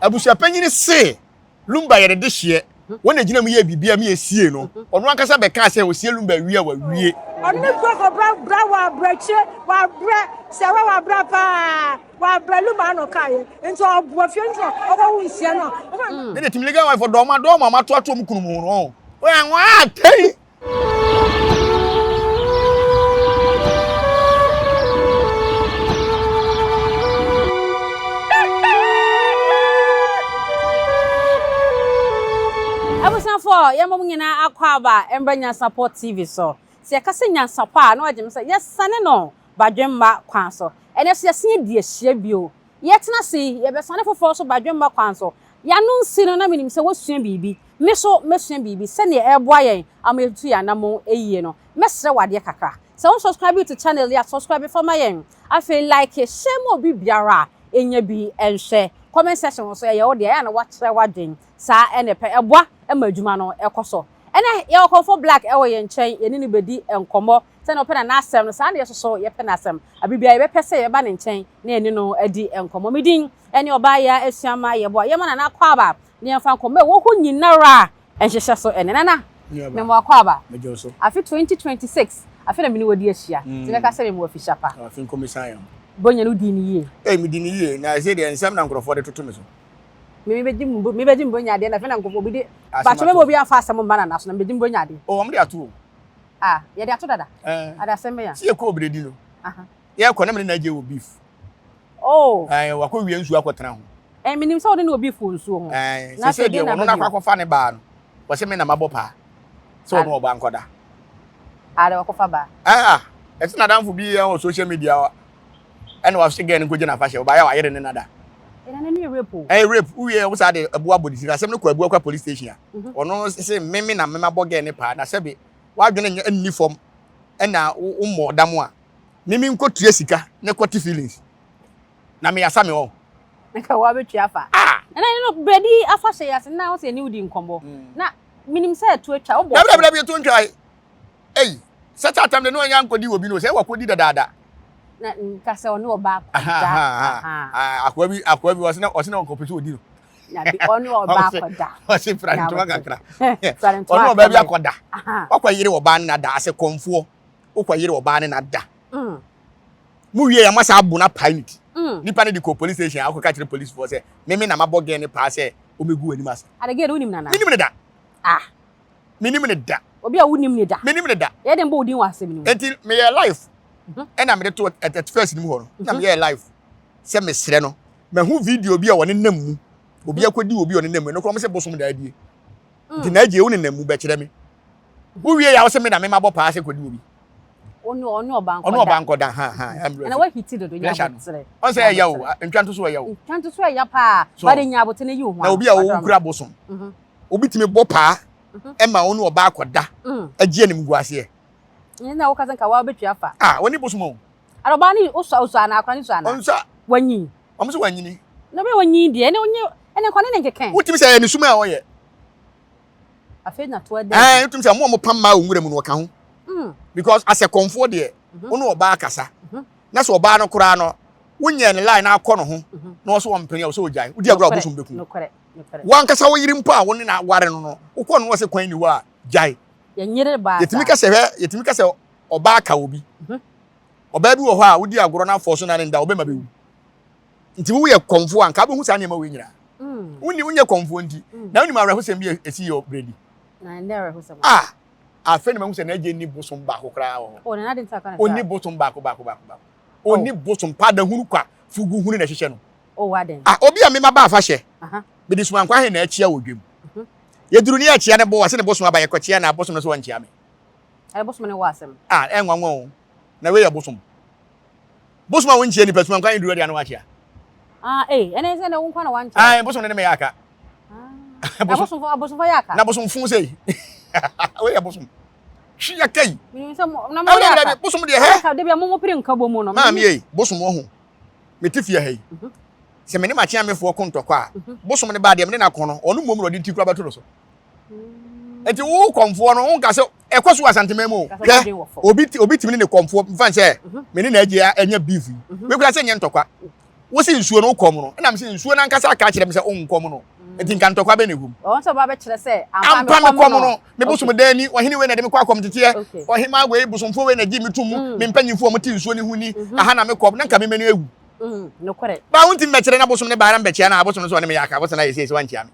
Abusuapanin say Lumba ye de hye when e gina mu ye bibia me esie no ono ankasa be ka say o sie Lumba wie a wawie Oni ko bra wa brache wa bra Serwaa wa bra pa wa bra Lumba no kai nti obuafie nti obo nsie no ne timiliga wa for do ma to ato mu kunu mu no we anwa atei Abusuafo yamom nyina akwaba embra Nyansapo TV so se yakase Nyansapa na wagem se yesane no badwemma kwan so ene so yesen di ahia bio yetena se yebesane fofo so badwemma kwan so yanu nsi no na minim se wosua bibi me so mesua bibi se ne eboa yen ametu ya na mo eyie no mesre wade kakra se won subscribe to channel ya subscribe for my yen afi like share mo bibiara enya bi enhwe comment section so ye wo de ya na wachre wadwen sa enepe eboa emadwuma no ekoso ene ye okofo black ewo ye nchen ye ni bedi enkomo se no pe na asem no sa na ye soso ye pe na asem abibia ye be pese ye ba ne nchen na eni no adi enkomo midin ene oba ya asuama ye bo ye ma na akwaba ne enfa nkomo wo ho nyinara enhyehyɛ so ene nana me mo akwaba mejo so afi 2026 afi na me ni wodi ahia ti be ka se me mo official pa afi nkomisan bonya no di ni ye mi di ni ye na say de ensam na nkrofo de toto me so me beji mbonya de na fe na nkofo bi de ba cho me mo bi afa asem mba na so na beji mbonya de o am de ato ye de ato dada ada asem ya si e ko obredi no ye ko na me na je wo beef wa ko wie nsu akotena ho minim se ode na obi fu nsu ho na se de wono na akwafa ne ba no wo se me na mabopa se wono oba nkoda ada wakofa ba eti na danfo bi on social media ene wa se gen ko je na fa she oba ya wa yere ne nada ena ne rape rape uye wo sa de abu abodisi asem ne ko abu akwa police station a ono se meme na mema boge ne pa na sebe wa dwene anni form ena ummo damo a mimi nkotua sika ne kwati feelings na me yasa me ho nka wa betua fa ena no bredi afa hye yase na wo se ni udi nkombo na minim se to atwa wo bo bra to ntwa such a time no anya nkodi obi no se wa kodi dada na nka se ono oba akwa bi wasina onkopeso odi no na bi ono oba akoda wasi franto kakra ono oba bi akoda wakwa yire oba na da ase konfuo okwa yire oba na da mu wie ya masa abu na pilot nipa ne di ko police station akoka kire police force meme na maboge ne pa se omegu ani mas adege de unim na minim ne da minim ne da obi a unim ne da minim ne da ye de mbo odin wa asem ni until me your life and I'm to at first ni mu ho no na me life se me sere no me hu video bi a woni nam mu obi akodi obi oni nam no kro me se bosom da adie nti na agie woni nam mu be kire me wo wie ya wo se me na me mabọ pa se kodi obi ono oba nkoda and what hit do nya botere on say ya wo ntwanto so ya wo ntwanto so ya pa ba de nya botere yi ho na obi a wo kura bosom obi timi bọ pa e ma ono oba akoda agie nim guase na wo kaza nka wa betua fa woni bosom o aroba ni oso na akwa ni so ana onsa wanyi omso wanyi ni na be wanyi de ene kwa ne nkeken wotimi say ni suma wo ye afi na to de wotimi say mo pam ma onwura mu no ka ho because as a comfort there ono oba akasa na so oba no kura no wonye ne line na akọ no ho na so wompani o so ojai odi agura bosom beku no kore wan kasa wo yiri mpa wo ne na ware no no ukọ no wo se kwan ni wo a jai ya nyere ba yetimi kasa oba aka obi oba bi wo ho a wodi agoro na force na ne nda oba ma bewu nti wo ye konfo anka be hu sa ne ma we nyira woni wonye konfo nti na woni ma wra ho sem bi esi yo bredi na never ho sem afen ma hu se na je ni bosom ba ko kra ho na de ntaka na oni bosom ba ko oni bosom pa da hunu kwa fugu hunu na hyehye no waden obi a me ma ba afa hye be di suma nkwa he na achia wodwem yeduru ni achia ne bo wase ne bosom aba ye kwachia na bosom no so wanchia me bosom ne wasem enwanwo na we ya bosom a wonchia ni pesuma nkwa nduru dia no wachia ene se na wonkwa na wanchia bosom ne me yaka bosom fa yaka na bosom fun sei we ya bosom shi yakai mi se na mo yaka bosom de he ka de bia mo pire nka bomu no ma me bosom ho metifia he se me ne ma chia me fo kontokwa a bosom ne ba de me na kono onu mom rodi ti kura ba to so enti wo konfo no won ka se ekoso asantema mu obi timi ne konfo mfa se me ne na agia anya beef we kura se nye ntokwa wo se nsuo no kom no na me se nsuo na nkasa aka kire me se onkom no enti nka ntokwa be ne hum o so ba be kire se ampa me kom no me bosom dani ohene we na de me kwa kom tete ohima we bosomfo we na gi me tum me mpanyimfo mo ti nsuo ne huni aha na me kom na nka me menu ewu no kore ba wonti me kire na bosom ne baara mbe kia na bosom so ne me yaka bosom na yesi wantia me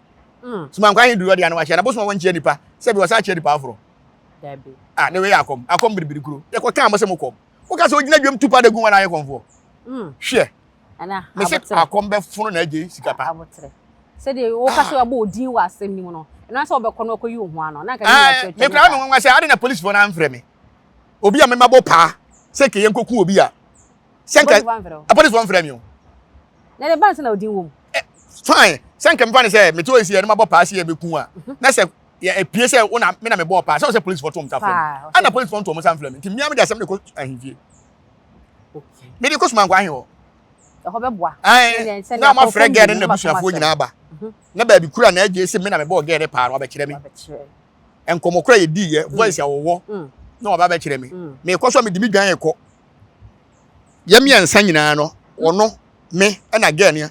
suma nkwa hin duro dia na wa kia na bosom wantia nipa se bi wasa kia nipa afro dabi ne we akom biribiri kuro ye ko kan mo se mo kom wo ka se ogina dwam Tupac de gun wa na ye komfo hwe ana me se akom be funu na age sikapa abotre se de wo ka se abo odin wa asem ni mu no na se obekọ no koyi ohu ano na ka ni me kra me nwa se ade na police for na amfre me obi a me mabo pa se ke yenkoku obi a senka a police for amfre me o na de ban se na odin wo fine senka me fa se me to esi e na mabo pa se e beku a na se ya epie se una me na me bo pa se police for to mta fre ana police for to mo samfre me nti mia me de asem de ko ahivie okay me de ko suma ngwa hin o ho be boa na ma frɛ gere na busuafo nyina aba na ba bi kura na age ese me na me bo gere pa ro ba kire me enkomo kura ye di ye voice awowo na oba ba kire me me ko so me di mi dwan ye ko ye me ansa nyina no ono me na gere ne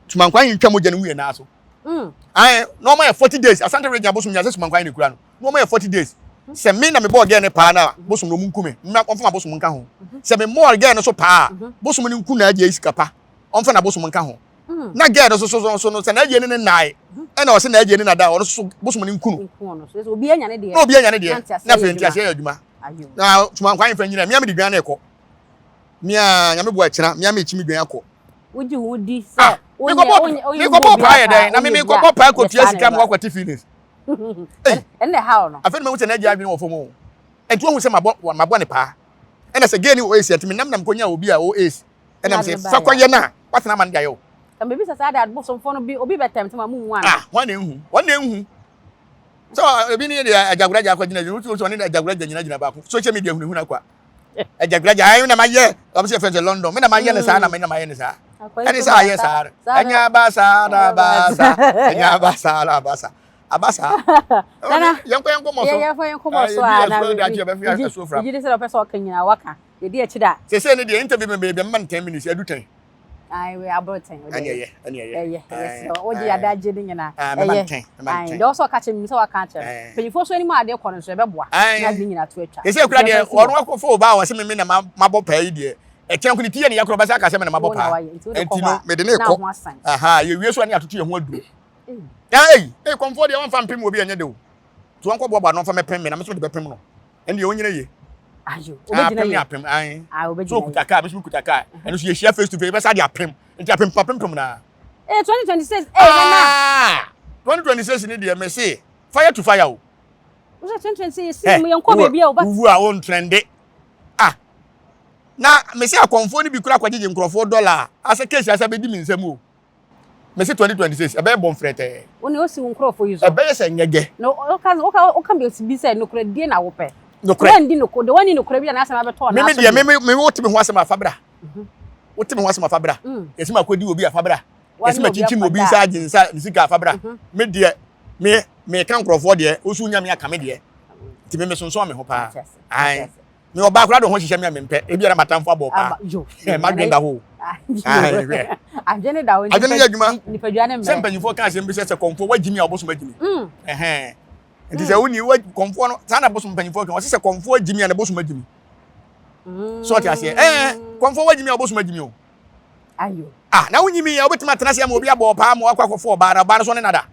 tumankwan yin twamo gye ne wu na so no ma 40 days asante region bosum nya se tumankwan ni kura no ma 40 days se me na me bo gere ne pa na bosum no munkume na konfa bosum nka ho se me mo gere no so pa bosum ni nku na age isikapa onfa na bosum nka ho na gere so no se na age ni nai e na o se na age ni na da o so bosum ni nkunu no so obi anya ne de no obi anya ne de na fe ntia se adwuma na tumankwan fe nyina me am di dwan na ekọ me a nya me bo akira me am echimi dwan akọ woji wudi se me ko bo pa ye den na me ko bo pa ko tia sika mo akwati feelings ene how no afa me wo se na age adwene wo fomo enti wo hu se mabo ne pa ena se geni o esi atimi nam ko nya obi a o esi ena se fa kwa ye na watena man dia yo ka me bi sa da bosom fo no bi obi betem tema mu nwa wa na enhu so ebi ni de ajaguraja akwa gina ju so ni de ajaguraja gina ba ko social media hu na kwa ajaguraja ayu na maye obse friends in London me na maye ne sa na me na maye ne sa eni sa ye sa anya basa da basa anya basa la basa abasa nana yanko mo so yanko mo so ana ji se do person kan nyina waka ye di echi da se ne de interview me be man 10 minutes adu 10 ai we about 10 anye yes o ji ada je ni nyina man do so ka che mi se waka che penifo so ni ma ade kono so be boa na di nyina to etwa ye se kura de wonu akofo ba wa se me na mabo pa yi de e chen ko ni tie ne yakro ba sa ka se me na mabo pa entino me de ne ko ye wie so ani atoto ye ho adu comfort de won fa mpem obi anya de o to won ko boba no fa mepem me na me so de bepem no en de onyina ye ayo obegina ye apem obegina so kutaka be so kutaka en so ye share face to face be sa de apem enti apem na 2026 na 2026 ni de me say fire to fire o 2026 mu yenko be bia o ba wu a on trende na me say akonfo ni bi kura kwajeje nkrofo dollar asa case asa be di mi nsam o me say 2026 e be bon frete woni o si nkrofo yuzo e be se nyege no o ka be si bi say no kura die na wo pe no kura ndi no ko de wani no kura bia na asa ma be to na me wotimi ho asa ma fabra wotimi ho asa ma fabra yesi ma kodi obi afabra yesi ma chichi obi sa jinsa nisika afabra me de me kan nkrofo de osu nya me aka me de ti me sonso me ho pa ai me oba kura do ho hihye me amempe e bia na matamfo aboka ma dwenda ho ajene da woni ajene ya djuma ni paduane me sempanyifo kan asem bi se konfo wagimi a oboso magimi nti se woni wa konfo no sana boso mpanyifo kan o se konfo agimi a na boso magimi so ti ase konfo wagimi a oboso magimi o ayo na wonyimi ya obetima tena se ma obi abo pa ma akwa kofo ba so ne nada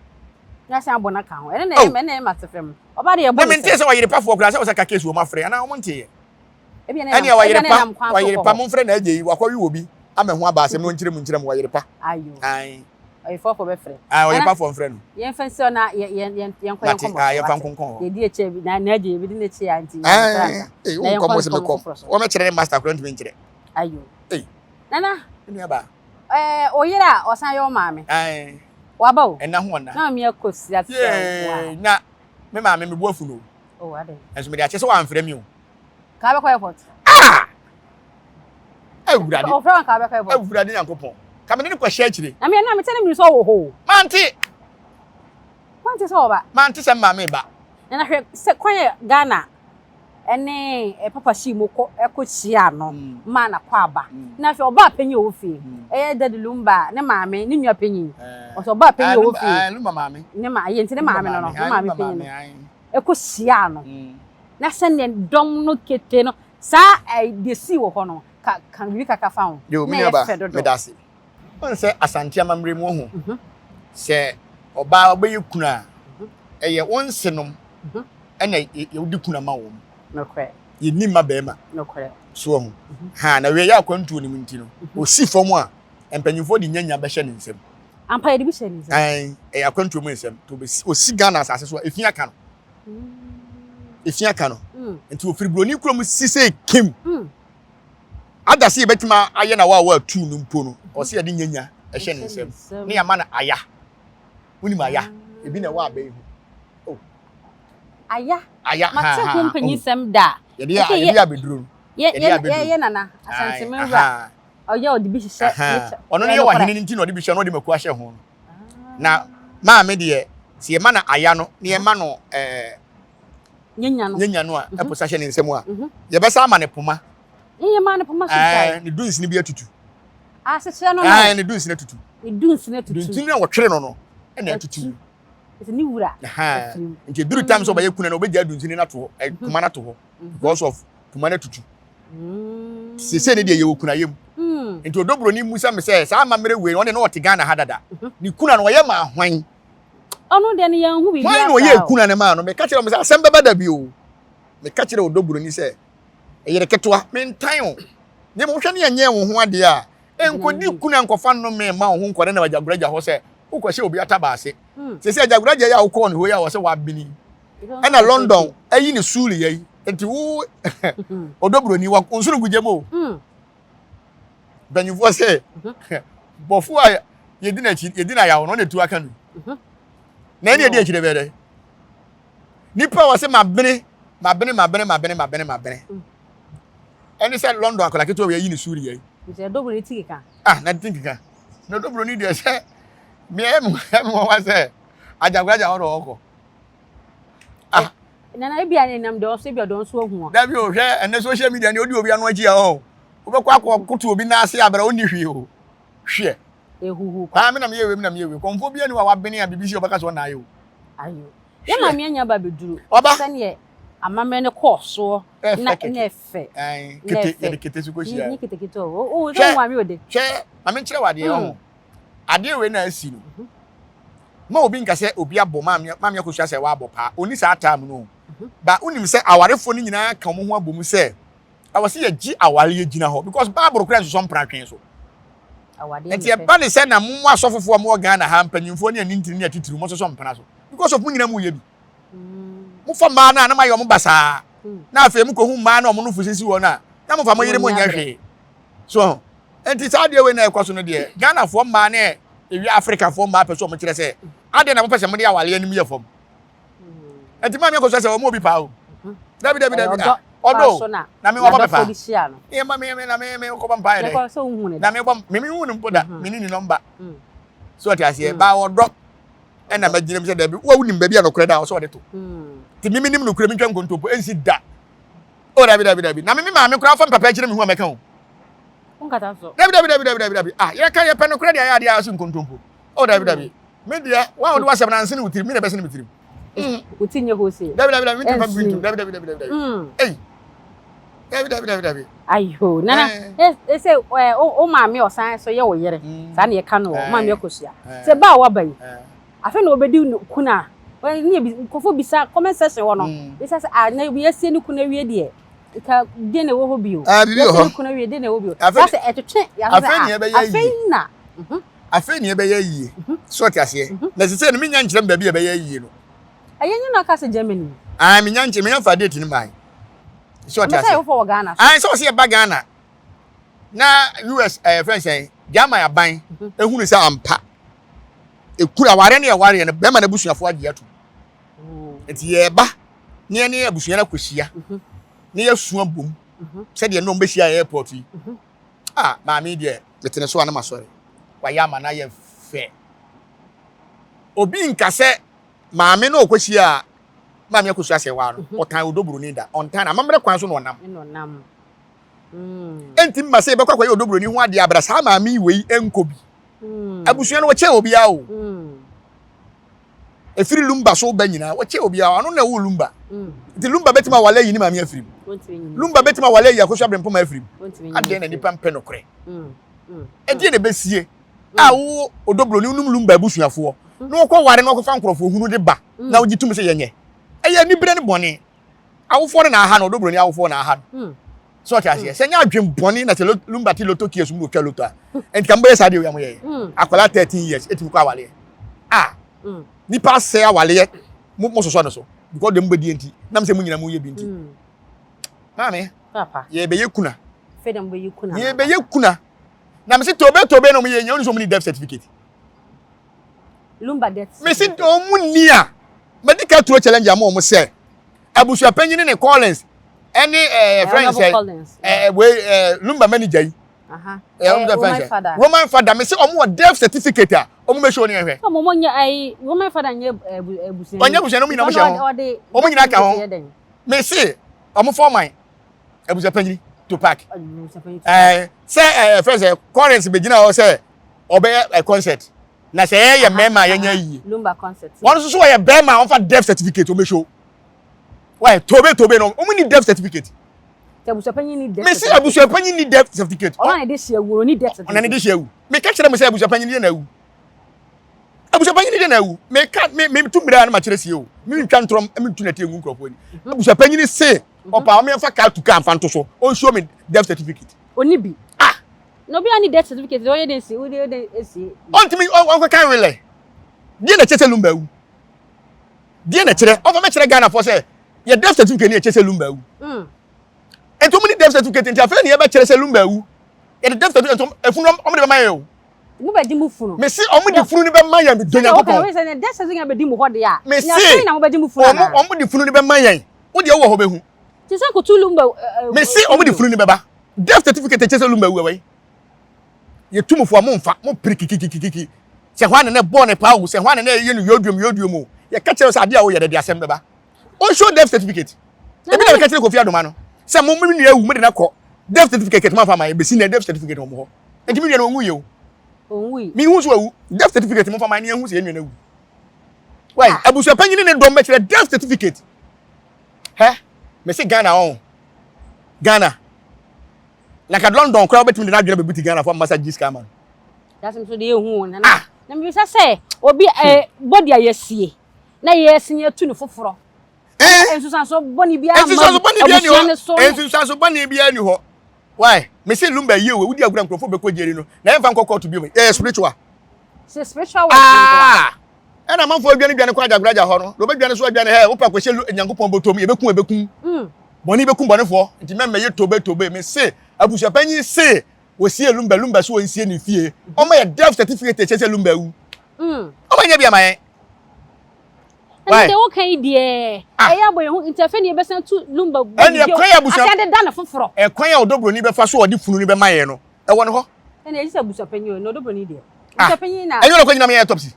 na se abona ka ho ene na ma tefem oba de ebo me ntie se wa yire pa fo kura se o se ka case o ma frɛ na o montie ene wa yire pa mo frɛ na ajeyi wakwa wi obi ame ho aba asem no nkyerem wa yire pa ayo ai fo be frɛ wa yire pa fo frɛ no yen fancy na yen komo yen fan konkon ye di eche bi na ajeyi bi di na eche anti na yen komo se me kom o me kyerɛ master kura ntimi nkyerɛ ayo nana eni aba oyira osan yo maame waba o ena ho na me akosi atse na me maame me boafu no o ade enso me de ache se wa mfrɛ mi o ka be ko airport awurade o fra ka be ko airport awurade yankopon ka me ne ko hye akire na me tene mi so wo ho manti so ba manti se maame ba na hwe se kwanye Ghana ene papa shi mo ko chia no ma na kwa aba na fe oba panyi wo fi dadi Lumba ne maame ne nua panyi o so oba panyi wo fi Lumba maame ne ma ye nti ne maame no maame panyi ko chia no na se ne dom no kete no sa de si wo ho no kan wi kaka fa ho yo me aba me dase on se asante amamre mu ho se oba obayi kuna eye wonsenom ena ye wudi kuna ma wo no kre ye nimma be ma no kre so ho ha na we ya kwantu ni munti no o si fom a empanyimfo di nyanya be hye ne nsem ampa ye di bi hye ne nsem e akwantu mu nsem to be o si Ghana asase so efia aka no efia aka no enti o firibroni krom sise kim adase betima aye na wa tu no mpo no o se ye di nyanya e hye ne nsem ne ya ma na aya woni ma aya ebi na wa abai ho aya ma te kumpanyi sem da ye dia beduru ye nana asante menra oya odi bi hye ono ne ye wa hene nti na odi bi hye no odi maku ahye ho na ma me de se ye ma na aya no ne ye ma no nyanya no a eposa hye ne nsem a ye besa ma ne poma ye ma ne poma so tai ne duns ni bi atutu se hye no ne duns na tutu duns na wo twere no na atutu ese ni wura nke duru time so ba ye kuna na obegya dunsini na to kuma na to ho because of kuma na tutu se ne de ye wokuna yem nke odobro ni musa me se sa amamere we one na ote Ghana hadada ni kuna no ye ma hwan onu de ne yan hu bi hwan no ye kuna ne ma no me ka kire me se asem beba da bi o me ka kire odobro ni se eyere ketwa me ntan o ne mo hwe ne anye wo ho ade a enkodi kuna nkofa no me ma wo ho nkode na bagyagoraja ho se ukwese obi ataba ase se aguraje ya ukọ no ya wo se wa bini na London ayi ni suri yayi enti wo odobro ni wa onsuru gujemo banyufo se bofu a yedina ya no na tu aka no na ene de akire bere nipa wo se mabene eni se London akola keto we ayi ni suri yayi se odobro ni tikika na tikika na odobro ni de se me wa say ajagwaja horo oko nana ebia ne nam de o se bia don so hu da bi o hwe ene social media ne odi obi anu agia o obekwa akoto obi na ase abra oni hwe o hwe ehuhu kwa me na me yewe konfo bia ni wa bene a bibisi obaka so na ayo ye ma me anya ba beduru sane ye amamre ne course na efe kete su ko hia ni kete o so wa mi ode hwe ma me kire wade ho ade we na asi no ma obi nka se obi abo ma me Akosua se wa abo pa oni sa atam no ba unim se awarefo ni nyina ka mo ho abom se awase ye gi aware ye gina ho because Bible kra so mpratwen so awade enti e ba ne se na mo asofofo mo Ghana ha mpanyimfo ni anintiri ni atitiri mo so mpana so because of mo nyina mo ye bi mo fa ma na ma ye mo basa na afa mu ko hu ma na mo no fusisi wo na mo fa mo yire mo nya hwe so enti sa de we na ekoso no de Ghana fo ma na ewi Africa fo ma peso mo kire se ade na mo pese mo de awale anim ye fom enti ma me Akosua se wo mo bi pa o dabi odo na me wa ba pa e ma me ko ba mpa ye na me bom me hu npo da me ni number so ati ase ba odo e na ma ginem se dabi wo wunim ba bi anokre da so de to ti me nim no kure me twa nkontopo ensi da o dabi na me ma me kura fa papa kire me hu ameka o unkata so dabi ya kan ya peno kura dia ya dia asu nkontompo o dabi me dia wa wo do asem na nse ni wutiri me na bese ni wutiri utinye ho se dabi me tu fa bintu dabi dabi ayo nana ese o ma me osan so ye wo yere sa na ye ka no ma me Akosua se ba wa ban afa na obedi kuna ni bi kofo bisa comment section wo no bisa se na bi ese ni kuna wie de ka de na wo ho bio ese kuna wie de na wo bio sa se etwetwe ya afa ni e be ye na afa ni e be ye yie so ti ase na se no me nya nkyerem ba bi e be ye yie no ayenyi na ka se Germany me nya nkyerem me nya fa date ni mai so ti ase say for Ghana so se ba Ghana na US friends say jama ya ban ehunu se ampa ekura ware na ya ware na be ma na busuafo age ato enti ye ba ne ne abusua na kwahia ne ya suan bom se de no mbehia airport yi ma me de betene so ana masore wa ya ma na ye fe obi nka se ma me no kwahia Mammy Akosua Serwaa no otan odobro ni da on tan amamre kwan so no nam enti ma say bekwa kwaye odobro ni ho ade abra sa maami wei enkobi abusua no wo che obi a o efiri Lumba'S so ba nyina wo che obi a ano na wo Lumba nti Lumba betima wale yi ni maami afiri Lumba betima wale yi Akosua brempo ma afiri ade na nipa mpe no kre edi na besie a wo odobro ni unum Lumba abusuafo no ko ware no ko fa nkrofo hunu de ba na wo gitum se yenye eye ni bre ne bone awofo na aha no odobro ni awofo na aha so ta se nya adwem bone na te Lumba ti loto kiesu mu twa loto a enti kambe sa de yo yam ye akwala 13 years eti ko awale ni pass say awale mo so no so because dem bedi enti nam se mu nyina mu ye bi enti mame papa ye be yekuna fedam be yekuna ye be yekuna nam se tobe no mu ye nya oni so mu ni death certificate Lumba death me se o mu ni a medical tour challenge am o mo se Abusuapanin ne Collins any friends we Lumba manager yi Roman father me say omo death certificate a omo me show ni ehwe omo nya ai Roman father nya ebusen onya busen no mi na mo show omo nyina ka ho me say omo for mine Abusuapanin Tupac say friends Collins be gina o say obe concert na say ye mema ye nya yi Lumba concert one so ye bema on for death certificate o me show why tobe no omo ni death certificate Abusuapanin ni death. Me say Abusuapanin ni death certificate. Ona dey share wo ni death certificate. Ona dey share wo. Me ka kire me say Abusuapanin ni na wu. Abusuapanin ni na wu. Me ka me tu mira na ma kire sie o. Me ntwa ntrom me tu na tie ngu nkrofo ni. Abusuapanin say opa o me fa ka tu ka mfa nto so. On show me death certificate. Oni bi. No be any death certificate. O ye dey see, o dey see. On ti me on ko kan wele. Die na chese Lumba'S wu. Die na kire. O fa me kire Ghana for say ye death certificate ni chese Lumba'S wu. And too many death certificate in Tiafel near Chelsea Lumba'S. And the death certificate of the Mayo. Nobody move for Me see, only the Funu Maya, the Donia. Okay, that's something about Dimu what they are. Me see, nobody move for only the Funu Maya. What do you want to Just go to Lumba. Me see, only the Funu Baba. Death certificate at Chelsea Lumba'S away. You two for a month, more pricky. Say one and a born a power, say one and a yodium. You catch us idea where the assembly. On show death certificate. The middle catch of Fiadomano. Some woman you made na call death certificate ma fa my be seen death certificate omo ho enti me no nwu ye o onwi me hu so awu death certificate mo fa my ne hu se enu na wu why Abusuapanin ne do me death certificate me say Ghana like at London crowd between the Nigeria be Ghana for massage scam that's so dey hu na na me say obi body ayesie na yesie tu ne foforo ensusanso boni bia ni ho why me say Lumba'S ye we wudi agura nkrofo be ko jeri no na emfa nkokọ to bi me spiritual say spiritual work na manfo aduane kwa aguraja ho no do be aduane so aduane he wo pa kwese Nyankopon botom ye bekun boni bekun bonefo nti me ye tobe me say Abusuapanin say we see Lumba'S so nsie ni fie o ma ye death certificate che Lumba'S o ma nya bia man why they okay there eya boy hu interfere ni be san tu Lumba'S and ye kwan Abusuapanin ase de da na foforo e kwan ya odobro ni be fa so odi funu ni be maye no e won ho na e Abusuapanin no odobro ni there Abusuapanin na enyo ko nyina me autopsy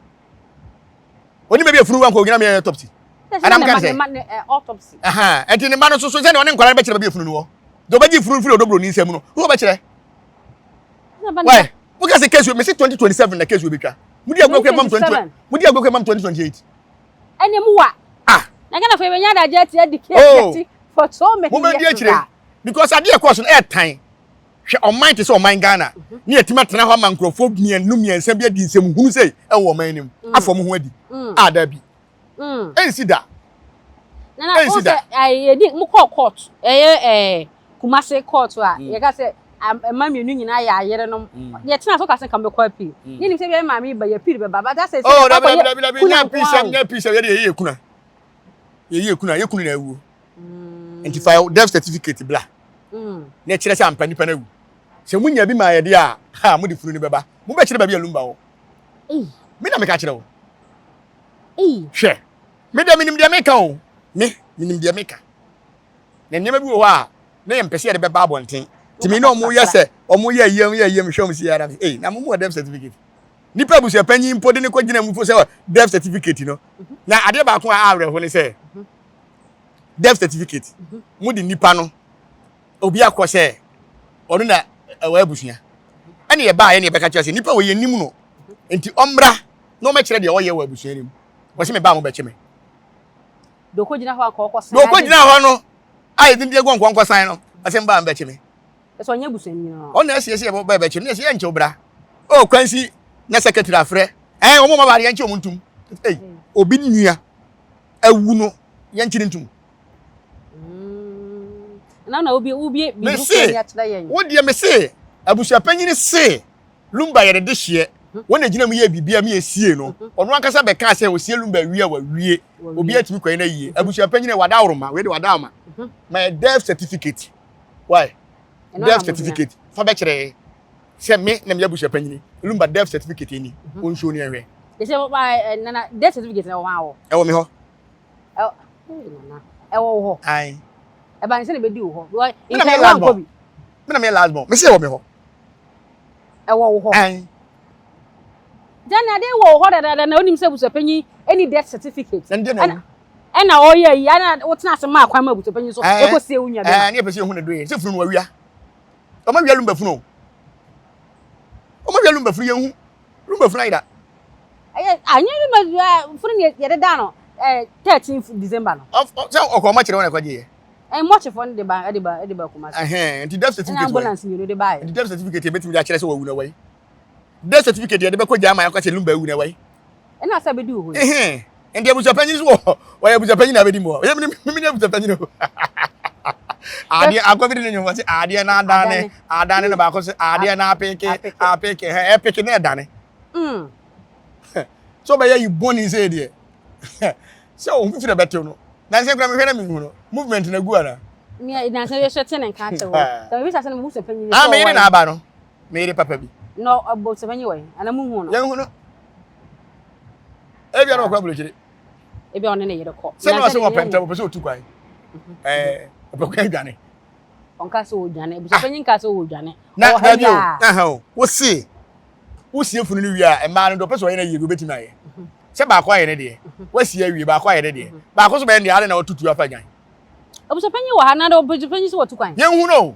oni be funu wan ko nyina me autopsy anam kan say autopsy enti ni ma no so se ne oni nkwara be kire be funu no do be gi funu funu odobro ni nsem no wo be kire why wo ka say case we say 2027 na case we be twa mudi agbo ko mam 20 mudi agbo ko mam 2028 ene muwa na gana fa benya da jet educate for so many years because ade course no time hwe on mind to say on mind Ghana ni etima tena ho microphone miensa bi adi nsem hunu sei e wo man nim afom ho adi ada bi ensi da na o say edi mu court Kumase court a ye ka say mami nu nyina ya ayere no ye tena so ka say kan be kwa pi ni nim say be mami ba ye pi be baba that say nya pi say ye kuna ye kuna na ewu enti file death certificate bla na kire say ampani pa na ewu se munya bi ma ye de a ha mu di funu ni beba mu be kire ba bi Lumba'S wo me na me ka kire wo hwe me da minim de me ka o me minim de me ka na nyema bi wo ha na ye mpese ye de be ba abonten timi na omo ye se omo ye yem hwom si ara na mo death certificate nipa Abusuapanin mpo de ne ko gina mu fo se death certificate no na ade ba ko a awre ho ne se death certificate mu di nipa no obi akose onu na ewa abusua ene ye ba ye ne be ka kire nipa we ye nim no enti omra no me kire de o ye wa abusua nim wo se me ba mo be kime doko gina ho akọ san doko gina ho no ayi din de gonko san no ase me ba mo be kime so onye abusua ni no on na ese bo be kime ne ese ye nche obra o kwansi na secretary afre o mo ma ba ye nche omuntum obi nua awu no ye nche ntum na obi me say me say Abusuapanin say Lumba'S de hye wona gina mu ye bibia me esie no ono ankasa be ka say o sie Lumba'S wie wa wie obi atimi kwan na yie Abusuapanin wada woroma we de wada ama my death certificate why death certificate fa be kire say me na me Abusuapanin Lumba'S death certificate ni on show ni ehwe e say ba na death certificate na wo ho e wo me ho e wo ho ai e ba nse na be di wo ho in kai wan ko bi me na me last born me say wo me ho e wo ho ai Jana de wo ho da na onim se Abusuapanin any death certificate na o ye yi ana wo tena se ma akwan ma Abusuapanin so e ko se unya be ne e pese hu na do ye se funu wa wia o ma wia Lumba funu o ma wia Lumba funu ye hu Lumba funu ida anya Lumba funu ne ye de da no 13th December no se o ko ma kire wona kwaje ye mo chefo ne de ba kuma nti death certificate ambulance ni de ba nti death certificate betimi ja kire se wa wu na wai death certificate ye de be ko jama ya kwache Lumba wu na wai na sa be di wo ndi Abusuapanin so wa Abusuapanin na be di mo ye mi Abusuapanin ade akwabiri ne nyoma se ade na adane na ba ko se ade na apeke epeke na adane so be you born in say there so o mfi na beto no na se kura me hwe na me hu no movement na gu ara me na se yeshete ne nka che wo so be sa se no Abusuapanin me ni na aba no me ri papa bi no Abusuapanin we ana mu hu no yan hu no e bia no kwa bulo chire e bia one ne yede ko se no se wo penta bo se o tu kwai obekwa dwane onka se o dwane Abusuapanin ka se o dwane na bio wo si funu ni wi a ma no do pese wo ye na yego betima ye se ba kwa ye ne de wo si awie ba kwa ye ne de ba ko so be ne ale na otutu afa dwan Abusuapanin wa na do Abusuapanin se wo tu kwan ye hu no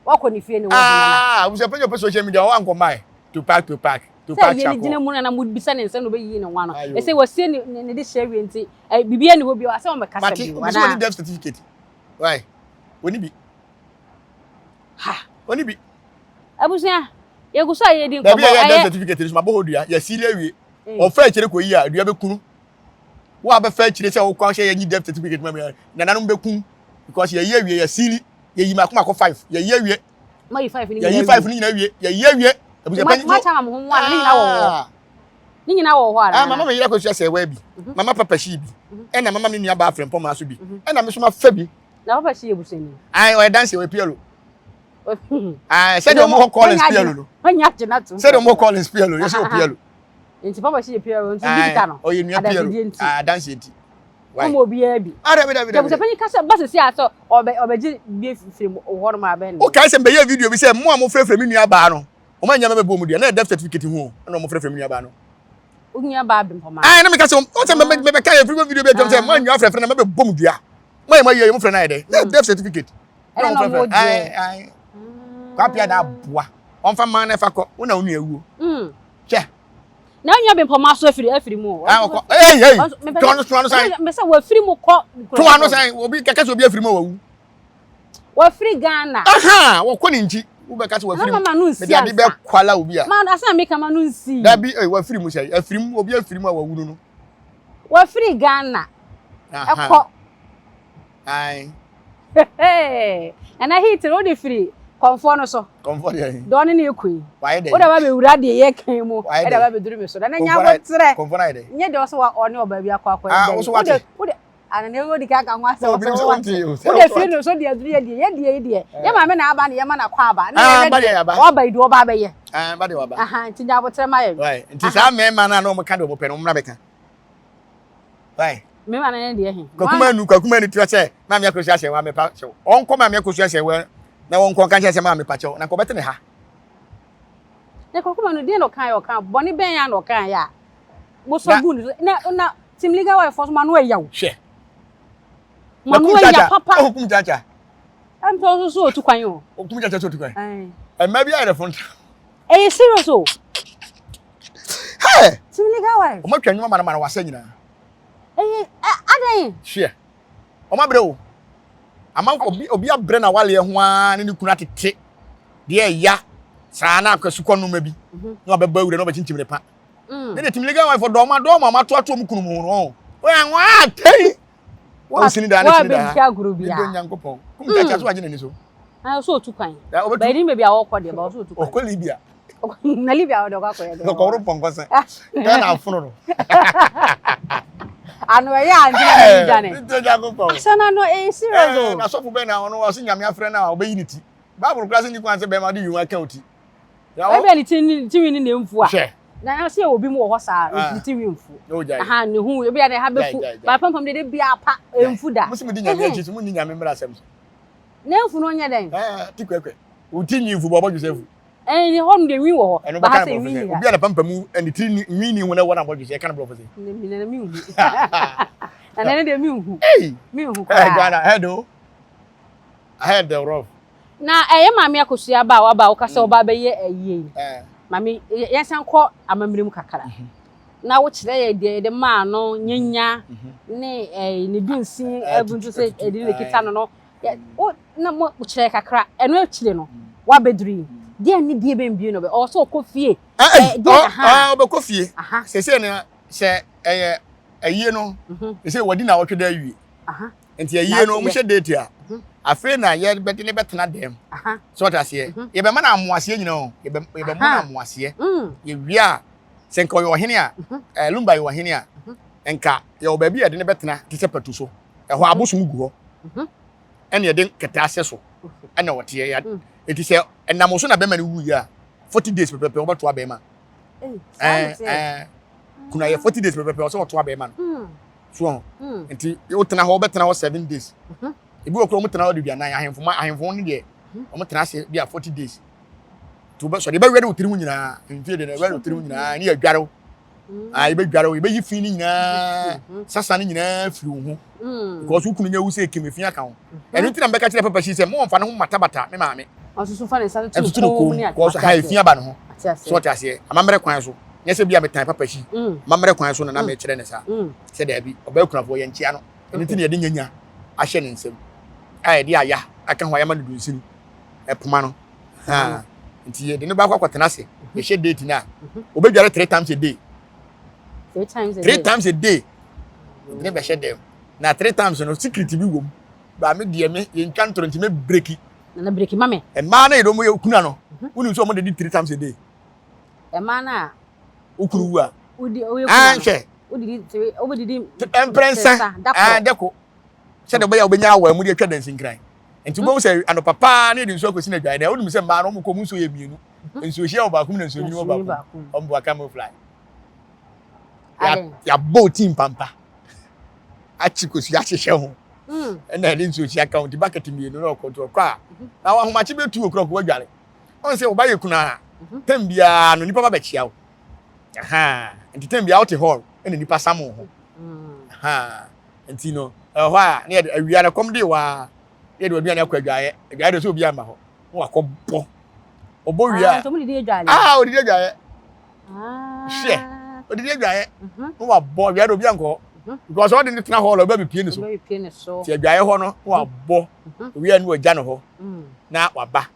wa ko ni fie ni wo na Abusuapanin pese social media wa nko mai Tupac Tupac chako se ye mu na mu bisa ne nse no be yi ne nwa no e se wo sie ne de share wi nti bibia ne wo bi wa se wo me kasa bi wa na death certificate why woni bi woni bi Abusua ye gusa ye di nkomo aye death certificate so ma bo hodua ya sile awie o fa kire ko yi a dua be kunu wo ba fa kire se wo kwa hye ye death certificate ma na nanom be kun because ye yi awie ya sili ye yi makoma ko 5 ye yi awie ma yi 5 ni ye yi 5 ni na awie ye yi awie Abusuapanin ma chama mo ho wa ni nyina wo ho ara mama me yira ko Serwaa bi mama papa shi bi na mama me nua ba afrem poma so bi na me so ma fa bi na papa shi ebusani ai o dance we pielo say dem mo call pielo no anya jina to say dem mo call pielo you say o pielo enti papa shi pielo enti bi ka no o ye nua pielo dance enti why mo bia bi ara be Abusuapanin ka se ba se aso obeji bi film ho no ma ba ni o ka se be ye video bi say mo a mo frefre me nua ba no o ma nya me bo mu dia na death certificate hu na mo frefre me nua ba no unya ba bi mpoma na me ka se o se me ka ye video bi dem say mo nua frefre na me be bom dua mo ye mo frefre na ye death certificate na mo frefre ai Appiah da boa on fa man na fa ko una unu ewuo che na unya bi mpoma so afiri mu ton sai me say wa afiri mu ko ton sai obi keke so obi afiri mu wawu wa afiri Ghana wo ko ni nji wo be ka se wa afiri me dia be kwala obi a ma asa me ka manu nsi da bi wa afiri mu sai afiri mu obi afiri mu wawu no wa afiri Ghana eko ai ana hit ro de free comfort no so comfort ya don ni ekui why dey o da ba be wura de ye kan mu e da ba be duru me so da na nya bo tere comfort na dey nye de so wa oni oba bi akwa o de ana ne go di ka kan wa so o de free no so de aduru ye de ye ma me na aba ne ye ma na kwa aba na ye o ba idu o ba be ye ba de wa ba nti nya bo tere ma ye right nti sa me ma na no mo ka de mo pe no mra be kan right me ma na ne de he kwakuma nu twa se ma me Akosua Serwaa me pa che on ko ma me Akosua Serwaa na won ko kan che se ma me pa che na ko bete ne ha ne kwakuma nu de no kan yo kan boni ben ya no kan ya bo so gun na team leader wife for ma no yawo hwe Manu ya papa. Oh, kum chacha. I'm also to kwan yo. Oh, kum chacha so to kwan. Eh. Maybe I the front. Eh, serious oh. Hey. Simile ga why? O ma twa nwuma mana wasa nyina. Eh, adan. Hwe. O ma bre o. Amanko obi abre na wale ho a ne kunu atete. De ya. Saa na akwasu no ma bi. Na obeba wure na obachinchim ne pa. Ne timile ga why for do ma to ato mu kunu mu no. O ya nwa tai. Wa sini da na sini da. Wa be aguru bia. Ndo nyankopon. Kum chacha so agene ni so. Ah so to kwan. Ba ni me bia wo kɔ de ba so to kwan. O ko Libya. Na Libya wo de kwa kɔ de. Ko ro ponko se. Na na afuno no. Anu ya andi na Libya ne. Ndo nyankopon. Sana no serious o. Na so fu be na ono o se nyame afre na obeyi ni ti. Bible class ni kwan se be ma de yu aka oti. Ya wo be ni ti ni mfu a. Hwe. Na se obi mu wo ho saa ni ti mfu. Aha ne hu obi ya na ha befu. Ba pam de bia pa mfu da. Musi di nyame achi mu ni nyame mra asem. Na mfu no nya den. Ti kwekwe. Uti nyi mfu bobo Joseph. Ni hom de wi wo ho. Ba ha se wi ni. Obi ya pam mu ani ti nwi ni wona wona bobo Joseph kan bro fose. Mi na mi hu. Na na de mi hu. Mi hu kwa. Ghana I had the rough. Na mama Akosua ba wa ba wo ka se oba be ye ayie. Mami yesan kɔ amamrem kakara. Na wo kyerɛ ye de ma no nyanya ne ne dunsin abuntu se edi ne kita no wo na mo kyerɛ kakra eno akyire no wa beduri de ne die bembie no be o so kɔ fie o be kɔ fie se ne se ayie no se wadi na wotwe da awie enti ayie no mo hye date a afi na ye beti ne betena dem so ta se ye be ma na amoase nyina o ye be mo na amoase ye wia se nka yo hene a Lumba'S yo hene a enka ye o ba bi ye de ne betena ti se patu so ho abosum gu ho ene ye de keta ase so ene wote ye ya eti se enam so na be ma ne wu ya 40 days pepepe o beto abema kuna ye 40 days pepepe o so woto abema no so enti o tena ho betena ho 7 days ebi okro mo tena o de duanan ahemfo ne de o mo tena se bia 40 days to be so de be wede otiri mu nyina mfie de wede otiri mu nyina ne adwaro be dwaro be yi fi ni nyina sasa ni nyina firi ho because ukunu nya wuse kemefin aka ho enu tina be ka kire papa shi se mo mfa ne ho matabata me maame osusu fa ne sa tu ko mu ko so ha efin aba ne ho so ta se amamre kwan so nya se bia metan papa shi amamre kwan so na me kire ne sa se da bi oba kunafo ye nkia no enu tina ye de nyanya ahye ne nsem ai di aya aka ho aya ma dudu nsini epoma no ha nti ye de ne ba kwa kwatena se ye hye date na obedware 3 times a day 3 times a day ne be hye dem na 3 times no secret bi wom ba me de me ye nkan toro nti me breaki na breaki mame e ma na ye do mo ye kuna no woni so mo de 3 times a day e ma na ukuru wa udi kuna hwe obedi emprensa deko se de be ya obenya awa mu de atwa dansin kran enti bo se ano papa na de nso akosi na dwan na woni se ma no mo ko mu so ye mienu nso hia oba kum na nso nyi oba ombo camouflage ya bo team pampa achi kosi ya hyehyɛ ho na de nso hia account bucket mienu na okoto kwa na wa homachi betu okroko wadware on se oba ye kuna tambia no nipa ba bɛkyia wo enti tambia out hall ene nipa samo ho enti no ho a na awia na kom de wa ye de aduane akwadwae de so obi ama ho wa kɔbɔ obo wia to mu de adwae odidi adwae hwe odidi adwae no wa bɔ wia de obi anko because all the tena hall oba be pie ni so ti adwae ho no wa bɔ wia ni ogya no ho na wa ba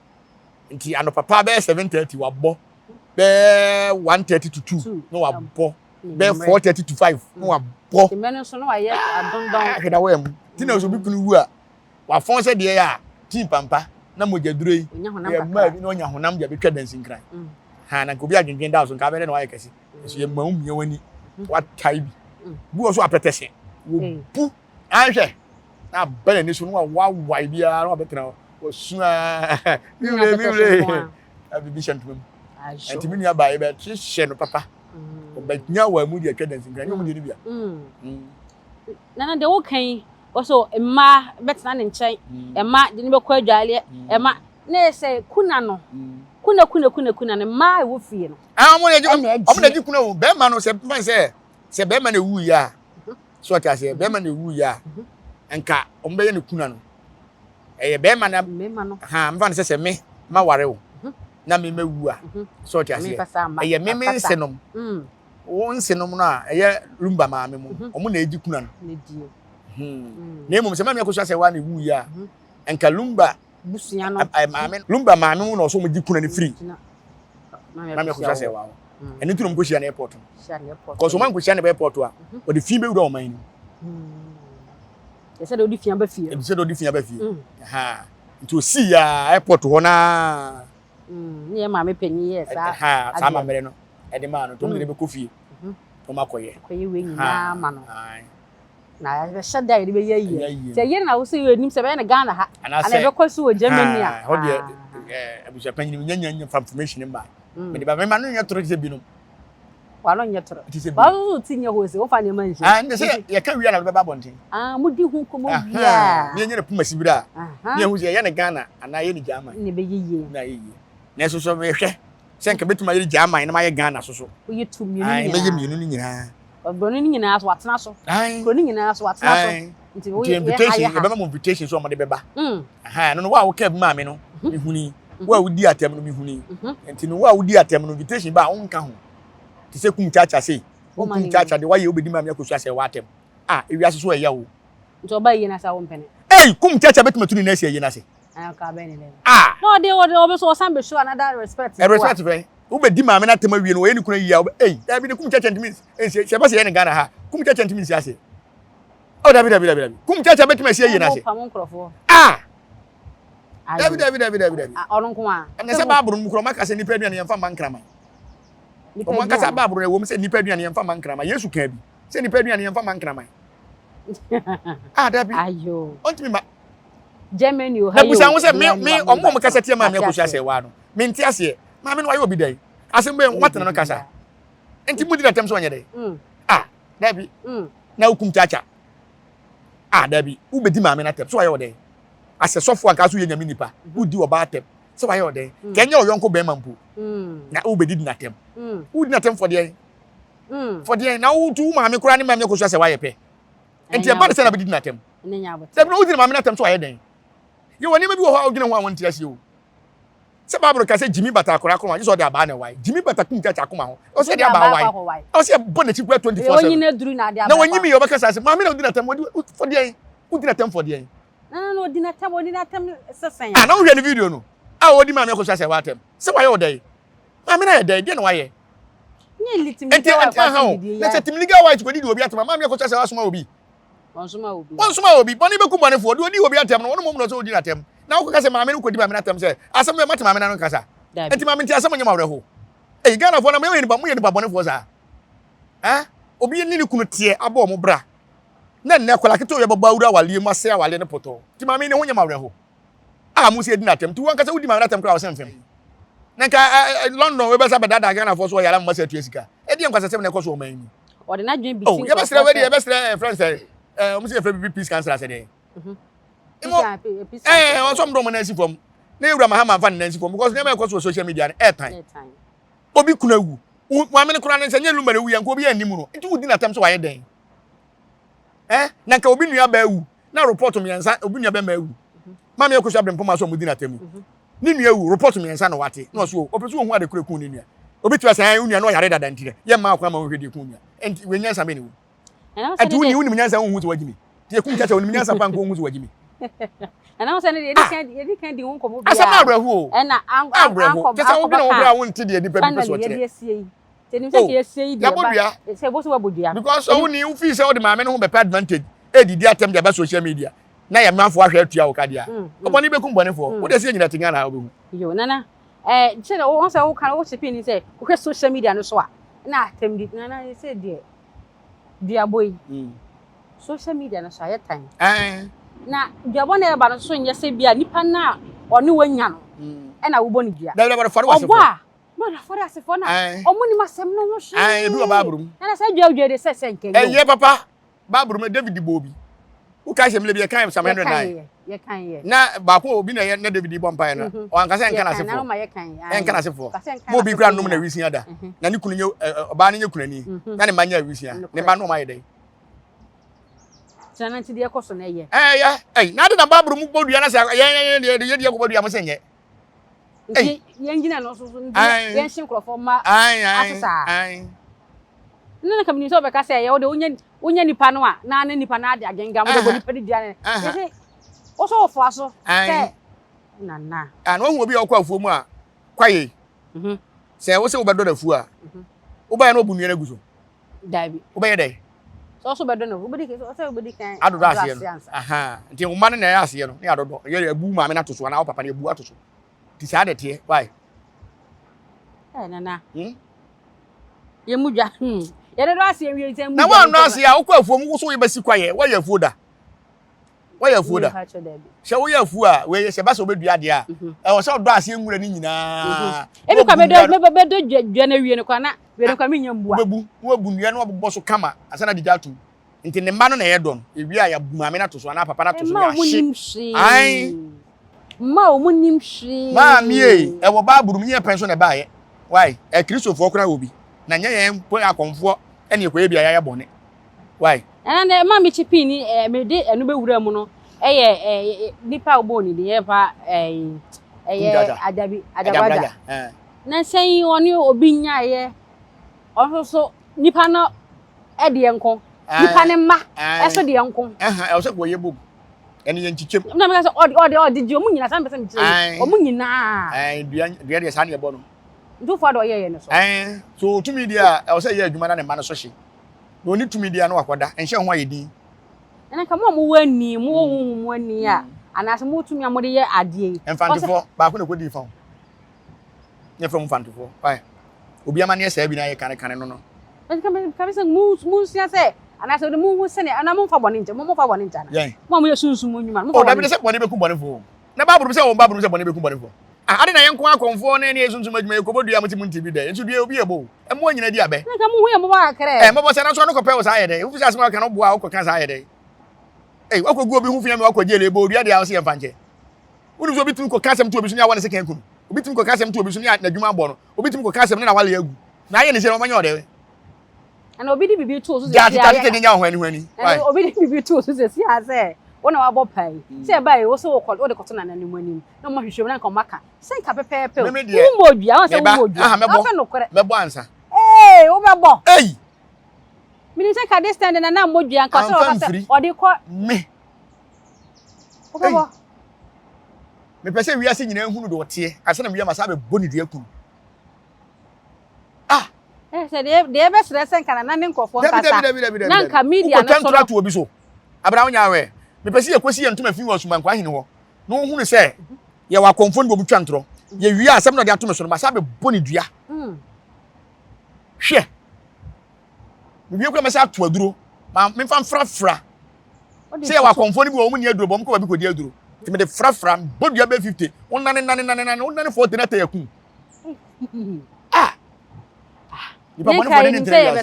nti ano papa be 7:30 wa bɔ be 1:30 to 2 no wa bɔ be 4:30 to 5 no wa bɔ ti menu so no wa ye adondon heda wa mu ti na so bi kunu wu a wa fon se de ya team pampa na moja duro yi ya ma bi no nya honam ja betwa dansin kran na ko bi adwendwen da so nka be ne no wa yekasi so ye ma umye wani wa tai bi bu so apetese wo bu anhwe na bana ni so no wa wai bia na betena wo sua mimle abi shantum anti minu ya ba e be hye no papa o ba nya wa mu de atwa dansin kran yo mu de ni bia na de wo kan also emma betena ne nkyɛn emma de ne bekɔ adwale emma na say kuna no kuna ne ma e wo fie no mo na ji kuna wo be ma no se man se be ma na wu ya so ta se be ma na wu ya enka ombe ne kuna no eye be ma no ha mfa ne sese me ma ware wo na me mewu a so ti ase eye me nsenom wo nsenom no a eye lumba maame mu omo na edi kuna no na emom se ma me Akosua Serwaa ne wu ya enka lumba busua no maame lumba maame mu na so mo di kuna ne free ma me Akosua Serwaa eni tunom ko hia na airport ko so man ko hia na airport a o de fi be wura o man ni They said odi fia ba fie. They said odi fia ba fie. Ha. Nti si ya airport ho na. Ni e ma me panyi ye sa. Ha, sa ma mere no. E de ma no to me be ko fie. To ma koye. Koye we nyina ma no. Na be shada ye be ye. Se ye na wo se ye nim se be na Ghana ha. Ana be ko so wo Germany a. Ho de Abusuapanin nyanya information ba. Me de ba me ma no nya toro se bi no. Walo nyetro. Ba wo tinye ho se wo fa ne man shi. Ne se ye ka wi na be ba bonten. Mudi hu ko mo bia. Me nyere puma sibira. Me hu se ye ne Ghana ana ye ni German. Ne be yiye. Na yiye. Na so so me hwe. Se nka betuma ye German na ma ye Ghana so so. Wo ye tu mienu ni. Me ye mienu ni nyina. Ogbono ni nyina so watena so. Ko ni nyina so watena so. Nti wo ye invitation, ye be ma invitation so mo de beba. No wa wo ka bi ma me no. Me huni. Wa wo di atem no me huni. Nti no wa wo di atem no invitation ba won ka ho. Ti se kum chacha sei. Kum chacha de waye obedi ma me Akosua Serwaa atem. Ewiase so eya wo. Nti oba yi na sa wo mpene. Kum chacha betima tuni na ese yi na se. Ka be ne le. No de obe so san be show another respect. Respect fe. Obedi ma me na atem awie no we ni kuna yi ya. Da bi de kum chacha ntimi. Se ba se ye ne Ghana ha. Kum chacha ntimi si ase. Da bi. Kum chacha betima se yi na se. Da bi. Onu nko a. Na se ba aburu mu kro maka se nipa aduane yemfa mankrama. Omo nkasa ba aburu e wo me se nipa aduane yemfa mankrama. Yesu kan bi. Se nipa aduane yemfa mankrama. Da bi. Ayo. Ontimi ma Germany o hayo. Abusa wo se me omo mo kasa tie ma me Akosua Serwaa no. Me nti ase. Ma me no ayo obi dai. Ase mbe watena no kasa. Enti mudi na tem so onye dai. Da bi. Na hukum chacha. Da bi. Ubedi ma me na tem so ayo dai. Ase sofo anka so ye nyame nipa. Udi oba tem. So ayo dai. Kenya oyonko be mampu. Na ubedi na tem. Udi na tem for dai. For dai na utu ma me kura ni ma me Akosua Serwaa ye pe. Enti e ba de se na bedi na tem. Nenya abot. Se udi ma me na tem so ayo dai. Ye woni ma bi wo ha ogina ho awon tiase o. Se babro ka se Jimmy Bata akora akoma je so de aba na wai. Jimmy Bata kum chacha akoma ho. O se de aba wai. O se bo na chikwa 24/7. Onyi na duru na de aba. Na wonyi mi yo baka sa se ma me na udi na tem for dai. Udi na tem for dai. No, odi na tem sesen. Na wo hwe ni video no. Odi ma me Akosua Serwaa tem. Se wa ye odai. Ma me na ye dai, de na wa ye. Nye litimi. Enti ha. Na se timliga wa chiko di obi atema. Ma me Akosua Serwaa suma obi. Wonsuma obi. Boni be ku boni fo. Odi obi atem no. Wono mo no so odi na tem. Na wo ka se ma me no kodi ma me na tem se. Asem me mate ma me na no kasa. Enti ma me nti asem nyama wreho. Ghana fo na me ye ni ba mo ye ni ba boni fo sa. Obi ni kunu tie abo mo bra. Na nne kwala keto ye baba wura wale mu ase awale ne poto. Ti ma me ne ho nyama wreho. Mu se edi na tem. Ti won kasa odi ma na tem kra wo sem fem. Na ka London we be sa bedada Ghana fo so yala mo se atu esika. Edi en kwasa sem na ekoso o man ni. Odi na dwen bitin. Ye be sra we ye be sra friends mo se free peace council ase dey. On some do mo na si fom. Na ewura ma ha ma fa na si fom because na me ekoso social media na airtime. Obi kuna wu. Wa me ne kura na se nye lumba na wu yan ko obi animu no. Nti udi na tem so wa ye den. Na ka obi nua ba wu na report me yansa obi nua ba ma wu ma me Akosua brempo ma so mudi na temu ni nua wu report me yansa na wate na so opesu hu ade kure kun ni nua obi tu asa hu nua no yare dada ntire ye ma akwa ma wo hwede kun nua enti we nyansa me ne wu enti wu ni nyansa hu to wagimi tie kun chacha wu ni nyansa pa nko hu to wagimi na wo se ne edi kan di won ko mo bia asa na abrahu o na anko kesa wo bi na wo bra won ti de nipa bi so tere tenim se ke sie dia ba se bo so wabodua because wo ni wo fi se wo de ma me no ho be advantage edidi atem dia ba social media na ye manfo ahwe atua wo kadia oboni be kum bone fo wo de se nyina tinga na obehu yo nana che wo se wo kan wo chepi ni se wo hwe social media no so a na atem di nana se dia boy social media no so aye time na dia bone e ba no so nye se bia nipa na oni wanya no e na wo boni bia da ba fare wasefo ma da fare wasefo na omuni masem no wo hwe ebi wa babrum na se dua de se nken ye papa babrum David Bobi who ka shemle bi kan 709 ye kan ye na ba ko obi na ye na David Bompae no o anka se nka na sefo na ma ye kan nka na sefo mo bi kura no na wisi ada na ni kunu oba na nye kunani na ne manya wisi ne ma no ma ye dai tena nti de ekoso na ye na de na babru mu bodua na se ye de bodua mo senye ye ngina no so ndi ye hye nkrofo ma asesa nna ka minito be ka se ye wo de wonya nipa no a na nipa na ade agenga mo de bo nipa di dia ne ye se wo so ofo aso se na no hu obi okwa afuo mu a kwaye se wo se wo bedo na fu a wo ba ya no bunua na guso dabi wo ba ye dai so bedo na wo bedi ke so bedi kan adodo ase nti wo ma ne na ya ase no ne adodo ye abu ma me na to so na wo papa ne abu ato so ti sa de tie why nana ye mudwa ye de do ase wi ntem na wa no ase a wo kwa afuo mu wo so ye basi kwaye wa ya afuo da she wo ya afuo a we se ba so bedua de a e wo se do ase nwura ni nyina e bi kwa bedo dwa na wie ne kwa na we ne kwa me nyambua wo bu nua no bobo so kama asana di jatu nti ne mma no na ye do no ewi a ya bu ma me na to so na papa na to so ya hye ai ma o munim hwe ma mi e wo ba buru mi ye pension na ba ye why e kristofo okura obi na nya ye mpo akonfo ene ekwa bia ya bone why na ma mi chipi ni me de enu be wura mu no eye nipa obo ni de ye pa adabaja na sen oni obi nya ye so nipa no e de enko nipa ne ma eso de enko e so ko ye bob ene ye nchichem na me ka so odi omu nyina san person chire omu nyina dua de san ye bo no ndu fo do ye ne so so tumi dia e so ye adwuma na ne ma no so hye no ni tumi dia no akoda enhye ho ayedi ena ka mo wani mo wo wani a anase mo tumi amode ye ade enfantefo ba ko ne kodi fa ne from enfantefo why obi amane ye sa bi na ye kan no no ka be se mu sia se anase de mu se ne ana mo fa bone nje mo fa bone nje na mo ye sunsun mo nyuma mo o da bi se bone be ku bone fo na baburu se won baburu se bone be ku bone fo ade na yenko akonfo na ne sunsun adwuma ye ko bodua mti munti bi de nso dua obi ebo e mo nyina di abe ka mo hu ye mo ba kere mo bo se na so no ko pe wo sa ye de fu se asema ka no boa wo ko kan sa ye de wakogu obi hu fia me wakogele ebo dua de awse ye fanche wonu so bitum ko kasem to obi so ni awale se kan kunu obi tum ko kasem to obi so ni adwuma abo no obi tum ko kasem na wale agu na ye ne se no manya ode ana obi di bibi to so se ya ta nya ho ani obi di bibi to so se sia se wona wabo pai se bai wo so wo de koto na nanim anim na mo hwehwem na ko maka se nka pepepe wo modua won se wo modua afa no kore mebo ansa wo bebo mini se ka de stand na modua nka so wo se odi ko me wo bebo me pese wi ase nyina hunu do wote ase na wi amasa be boni dua kunu se de be stress nka na ne nkofo nkasa na nka media na so to obi so abra wonya we me pese yekosi ye ntuma fi wo suma nkwa hene ho no hunu se ye wa konfo no botwa ntro ye wi asem no de atome so no masa be boni dua hwe me bi ko masa to aduro ma me fa frafra se ye wa konfo ni bi wo mu ni aduro bom ko ba bi ko di aduro ti me de frafra bodua be 50 wonane 40 na tayaku Iba mo ne ni ntere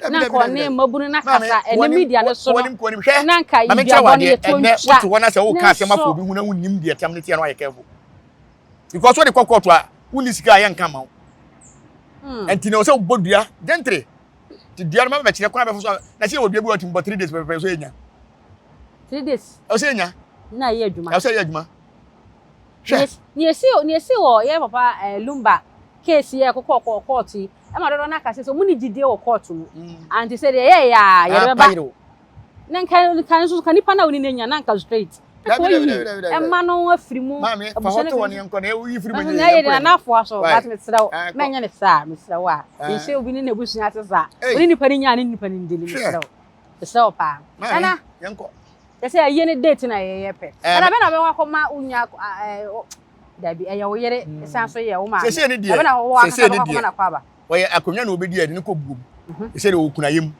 na ko ne mabunu na kasa ene media ne so na nka ibia bo ne to ntwa wotu wona se wo ka se mafo bi hu na wunnim de etam ne tie no aye careful because what the kokoto a wuni sika aye nka ma enti na o se bodua gentre ti dia no ma be kire kwa be so na se odua bi watim but 3 days be so enya 3 days o se enya na ye adwuma o se ye adwuma ni esi wo ye papa Lumba case ye kokoko court e ma do na ka se so muni gide wo court mu anti say ye ya ye ba na kan so kan nipa na woni na nya na nka straight e ma no afiri mu fa hoto woni enko na e wi firi mu na ye na afo aso but me srawo me nya ne sa me srawo a e se obi ni na busu ate sa oni nipa ni nya ni nipa ni ndeli me srawo pa ana yenko se ye ne date na ye pe ana be na be wa ko ma unya dabi eya wo yere san so ye wo ma se ne die na wo aka ko na kwa ba wo ye akonya na obedi ade ne ko buom se de wo kuna yem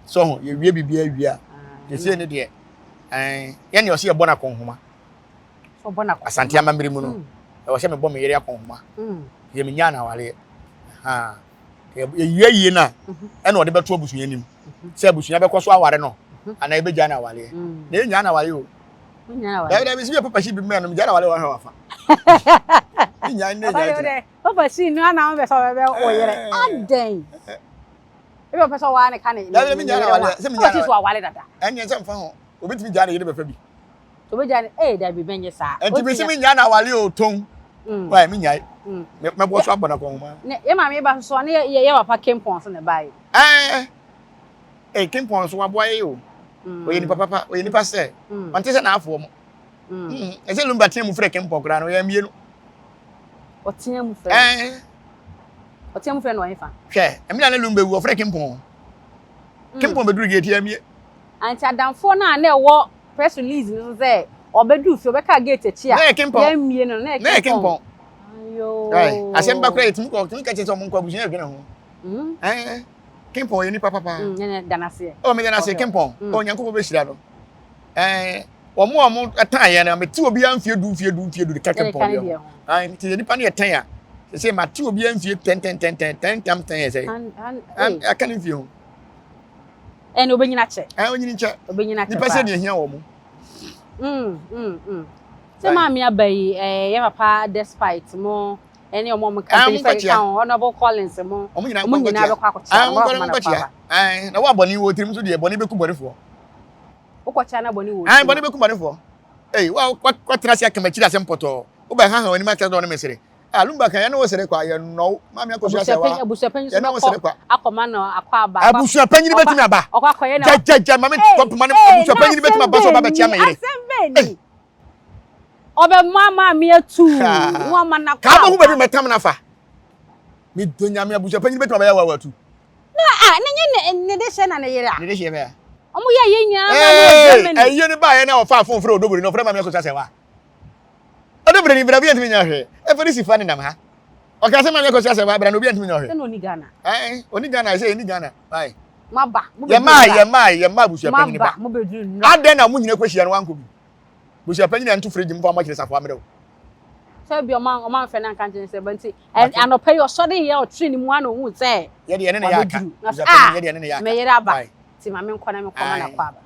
so ho ye wie bibia awia se ne die ye ne o se ye bona konhoma so bona ko asante amamiri mu no e wo se me bo me yere akonhoma ye me nya na wale ye yie na e na o de beto abusunya nim se abusunya be ko so aware no ana e be gya na wale na ye nya na wale o da bi si papa shi bi me no gya na wale wa ha wafa nya ne nya papa si no na be so be o yere aden e be person wa ne ka ne da me nyana wale se me nyana so wale dada enye se mfa ho obetimi jana yire be fa bi to be jana da bi benye sa enti be se me nyana wale o ton why me nyai me bo so abona ko ma ne ye ma me ba so ne ye papa kempon so ne bai kempon so wabo aye o oye ni papa oye ni pase onte se na afo mo ese lumba tie mu frɛ kempon kra no ya mie no o tie mu frɛ no afa hwɛ emi na lumba wu frɛ kempon kempon beduru ge tie mie anti adamfo na na ɛwɔ press release no say obedu fi obeka gate echi a ya mie no na kempon ayo asem ba kra etimi ko timi ka che so mo nkwa busu adwene ho kempon ye ni papa ne danase o me danase kempon o nyanko be hira no omo etan ye na me ti obi amfie du de ka kempon yo ti ye ni pa na etan a se ma ti obi amfie 10 ye say aka ni fie ho ene obenyina che onyini che ni pa se ne hia wo mo se ma mi abai ye papa despite mo ene omo mo kan say kan honorable Collins mo nyina be kwa kwacha na wa boni wo tirim so de boni be ku boni fo wo kwacha na boni wo boni be ku boni fo wa kwatra sia kama chira sem poto wo ba ha oni ma kra do no mesere Lumba kan ya na wo sere kwa ye no ma mi Akosua Serwaa Abusuapanin so akoma no Akwa Abusuapanin betimi aba okwakoye na jaja ma me top man Abusuapanin betimi aba so ba be tia me yire asembeni obe mama mi atu wo ma na kwa ka ba hu ba bi metam na fa mi donya mi Abusuapanin betimi aba ya wa atu na ne de she na ne yire ne de she be ya omo ye nyina ma no ye ni ba ye na o fa fon fro odobori no fra ma mi Akosua Serwaa odobori ni bra bi antimi nya hwe e feri si fa ni nam ha o ka se ma mi Akosua Serwaa bra no bi antimi nya hwe se no ni Ghana oni Ghana se ni Ghana bai maba ye ma Abusuapanin ba mo bedru aden na mo nyina kwahia no wanko bi Abusuapanin na ntu fridge mfa ma kire safo amrew so bi o man fe na kan tin se banti anopa yo so de ye o tri ni mu ana hu se ye de ne ya aka Abusuapanin ye de ne ya aka me yera ba ti ma me nkona me koma na kwa ba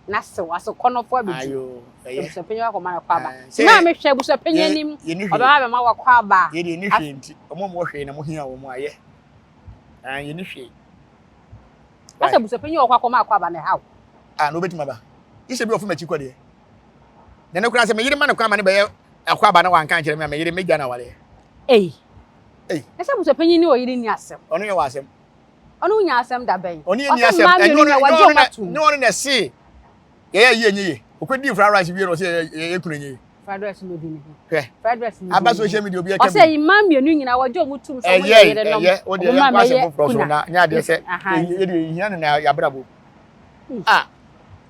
na se waso kono fo be ayo Abusuapanin wa koma na kwa ba na me hwe Abusuapanin nim oba ba ma wa kwa ba ye de ni hwe nti omo mo hwe na mo hia wo mo aye ye ni hwe asa Abusuapanin wa kwa koma kwa ba na hawo no betima ba ise bi ofo machi kwa de ne kura se me yire ma na kwa ma ne be akwa ba na wan kan kire me yire me gana wale asa Abusuapanin ni o yire ni asem ono ye wa asem ono nya asem da ben oni ni asem no na se ye nye okodi fried rice bi no se ye kunenye fried rice no bi ni fried rice ni aba social media obi e ka o se imam mienu nyina wajo mutum so mo yere no o de ya kwa se pro so na nya de se ye de hia no na ya brabo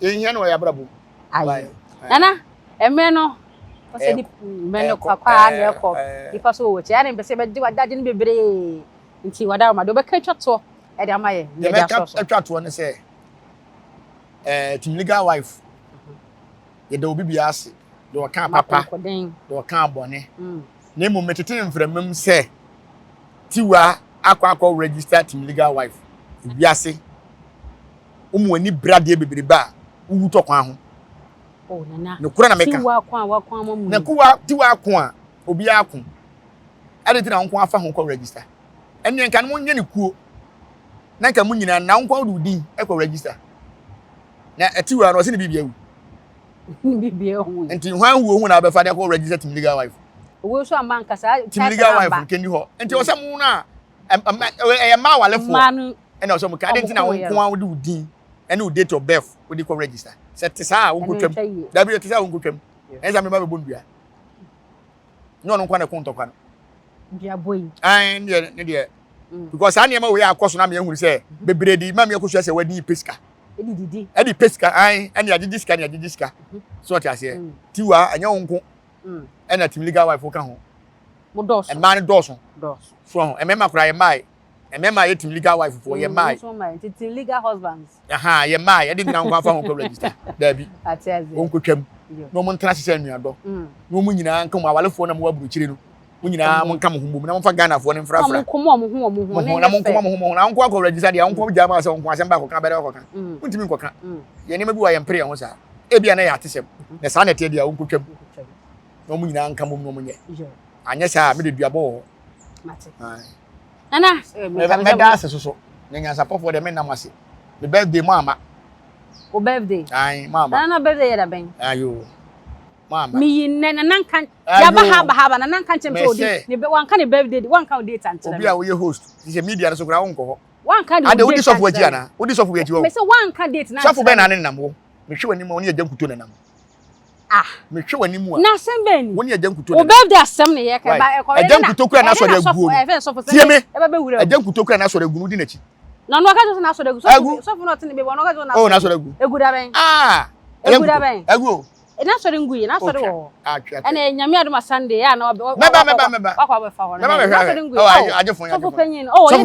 ye hia no ya brabo ayi nana emme no o se di meno kwa na ko ifa so wo che ya ne be se be di wadade ni bebre nti wada ma do be ka twato e de amaye ye da so twato ne se team legal wife ye da obi biase do kan papa do kan bone na mu metete mframam se tiwa akwa register team legal wife biase umwani brade bebreba uwu to kwan ho nana no kura na meka tiwa kwa mamu na kuwa tiwa kwa obi akun ade ti na nko afa ho ko register enne nka no nye ne kuo na nka munyina na nko do din e ko register na atiwa no se ne bibia wu bibia hu enti hwan hu na be fa de ko register team legal wife owo so amba nkasa team legal wife kendi ho enti o se mu na e ma wale fo ena o se mu ka ade ti na nko a do din ene o date of birth o di ko register se te sa wo gotwam da bi te sa wo gotwam enza me ma be bondua no no kwa na konto kwa bia boy ne de because ane ma we akoso na me ehuru se bebredi ma me Akosua se wadi peska edi peska ane agigiska so ti ase tiwa anya wonko ena team legal wife ka ho mo dos e ma ne dos so e me ma kura ye mai e me ma ye team legal wife for ye mai so mai team legal husbands ye mai e di na nko afa ho ko register da bi atiaze wonko twam no mo ntra sese anuado no mo nyina nka mo awalefo na mo waburu chire no mo nyina mo nka mo humbum na mo fa Ghana fo ne mfrafra mo komo na mo nko na nko akọ register dia nko jama se nko asem ba ko ka bere ko ka ntimi nko ka ye ne ma bi wa ye mpre ho sa e bia na ya atesem na sa na te dia wonko twam no mo nyina nka mo no mo nye anya sa me de duabo ho mate nana me da se so Nyansapo for the men namase. The birthday mama. O birthday. Aye, mama. Na birthday ya da ben. Ayo. Mama. Mi na nankan ya ba haba na nankan chempe odi. Ni be wan kan birthday, wan kan date antena. Obi a we host. This media so kura wonko ho. Wan kan date. Ade odi sofu aji ana. Odi sofu aji wo. Me say wan kan date na. Sofu be na ne nam wo. Me hwe wani ma oni ajankuto na nam. Ah, me hwe wani mu a. Na sembe ni. Woni ajankuto na. O birthday asem ne ye ka ba e ko. Ajankuto kura na so de aguo. Tie me. E ba be wura. Ajankuto kura na so de aguo di na chi. Na no ka jo na so de aguo. Sofu no tin be no ka jo na. Oh, na so de aguo. Eguda ben. Ah. Eguda ben. Aguo. Na so de ngui, na so de wo. Ah, ena nyame adoma Sunday ya na meba. Akwa be fa ho na. Oh, ajefon ya. Sofu penyin. Oh, ye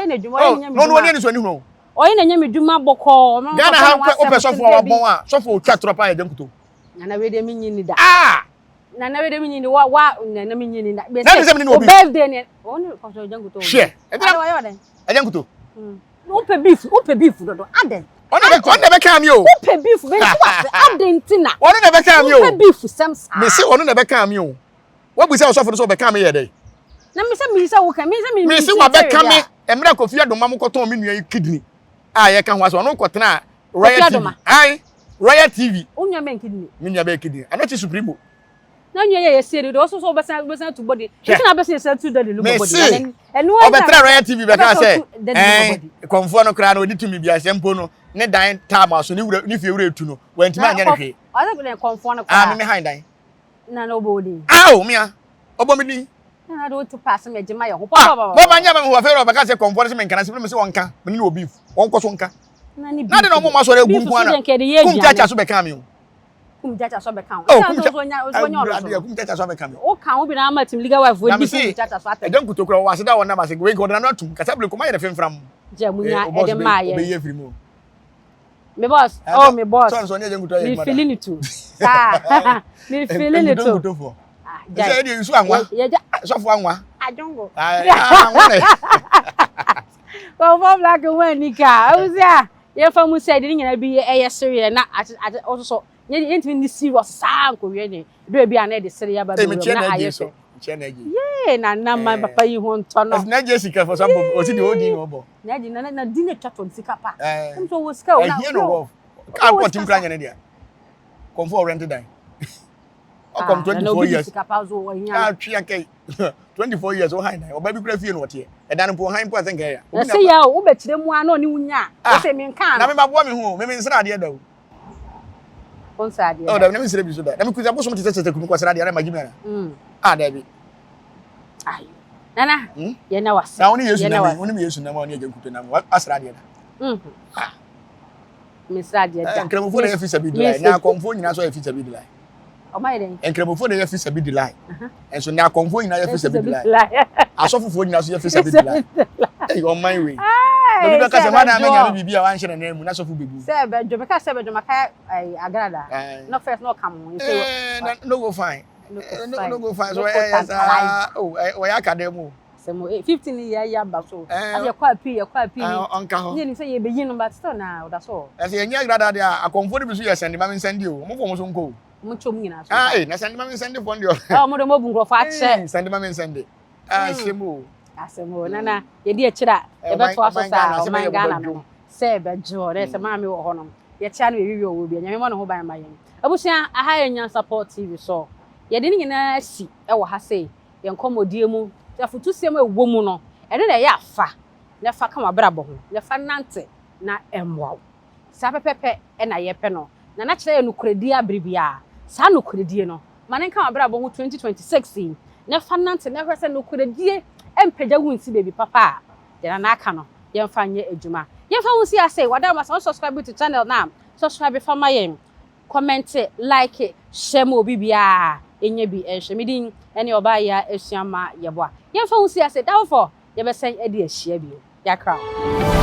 na dwuma, ye nyame. No ni so ni ho. Oh, ye na nyame dwuma boko. Gana ha o pe sofu wa bon a, sofu twa tropa ya jankuto. Na we de minyini da. Ah. Na we de minyini wa na minyini da. Be say o birthday ne. Oh, ni ko so jankuto. Share. Jankuto. O pe beef dodo. Aden. On never come you. O pe beef be so aden tina. On never come you. O pe beef sem sa. Me say on never come you. What we say so for so be come here dey. Na me say wo kan me say me say wa be come me. Emra Kofi Adoma mo koton me nua kidney. Ah ye kan ho aso no kotena Royal TV. Ai Royal TV. Onya men kidney. Me nua be kidney. Anochi supremo. Na nua ye seri do so besan to body. Iti na besan say to the body. Enu o betra Royal TV be ka say. Konfo no kra na odi tumi bia sempo no. Ne dan time aso ni fie wura etu no. Wantima anya ne hwe. Oza be konfo no kra. Ah me hind dan. Na no body. Aw me a. Obo me ni. Na do to pass me jema ye ho. Baba nya me ho afero be ka say konfo se me nkana se me se wonka. Me ni obi. Wonko so nka. Na de no mo ma so re gumpu ana. Kum chacha so be ka me o. Kum chacha so be ka o. Oh, kum chacha so be ka me. O kan obi na amatim legal wife we di kum chacha so atta. Edan kutokura wa se da wona ma se we go na no atum. Kasa ble ko ma ye na femfram. Je munya e de ma ye. Be ye free mo. Me boss. Oh, me boss. So nya jankuto ye. Me feeling it too. Ah. Me feeling it too. Ah, je dey isu anwa. Ye ja. So fo anwa. Ajongo. Ah, anwa. Ko fo black one nika. Ozia. Ye fa mu say de nyina bi ye serious na also ye ntimi ni serious sa ko we ne. Do bi ana de serious ba bi na aye so. Ye na ma papa yi ho nto no. Na je sika for some o si de odi no bo. Na di na di ne twato sika pa. So wo sika o na. Here no wo. Ka ko tim kra nya ne dia. Comfort rent die. O come 24 years. Sika pa zo wo nya. Ah twa kai. 24 years o han na. O ba bi kra fie no wote. E dan po han po asenka ya. Na say ya wo be kire mu ana oni wunya. O se me nka. Na me ba bo me hu. Me nsira de da o. Onsa de. Oh, da me nsira bi so da. Na me kuza bo so me tete kunu kwasira de na magimi na. Ah, da bi. Ai. Nana. Ye na wase. Na woni Yesu na me, woni me Yesu na ma woni ajankuto na ma. Asra de na. Ah. Me sra de da. Enkramofo na yafi sabi de lai. Na konfo nyina so yafi sabi de lai. O mai den. Enkramofo na yafi sabi de lai. Enso na konfo nyina yafi sabi de lai. Asofofo nyina so yafi sabi de lai. Eh, on my way. No bi ka se ma na me nya bibi a wan hye na mu na sofo bebu. Se be do me ka se be do maka ai agrada. No first no come. No go fine. No go fine. So yes, oh, we academy. Se mo 15 year ba so. Abi kwa pi. Onka ho. Ni say ye be yin no but still na oda so. Ase ye nya agrada dia akonfo de bi so ye send ma me send o. Mo fo mo so nko. Mo chom nyina so. Ah, na send ma me send fo ndio. Oh, mo de mo bu ngrofo a che. Send ma me send. Ah, shemo. Asemo nana ye di akira e be to aso sa o man Ghana no. Se be jo, de se ma me wo ho no. Ye chia na wiwi wo bi nyame mo no ho ban ma yen. Abusua aha ye Nyansapo TV so. Ye de nyina si e wo ha sei. Ye nkomodie mu. Ya futu siem e wo mu no. E de na ye afa. Na fa kama brabo ho. Na fa nante na emwa. Sa pepepe e na ye pe no. Na kire ye nukredi abribia. Sa nukredi no. Mane kama brabo ho 2026. Na fa nante na hwese nukredi empagya wunsi baby papa ya na aka no ye mfa nye adwuma ye mfa wunsi ase wada ma subscribe to channel na subscribe for my comment like share mo bibia enye bi ehwe midin ene oba ya esuama ye boa ye mfa wunsi ase therefore ye be sen edi ahia bi ya kra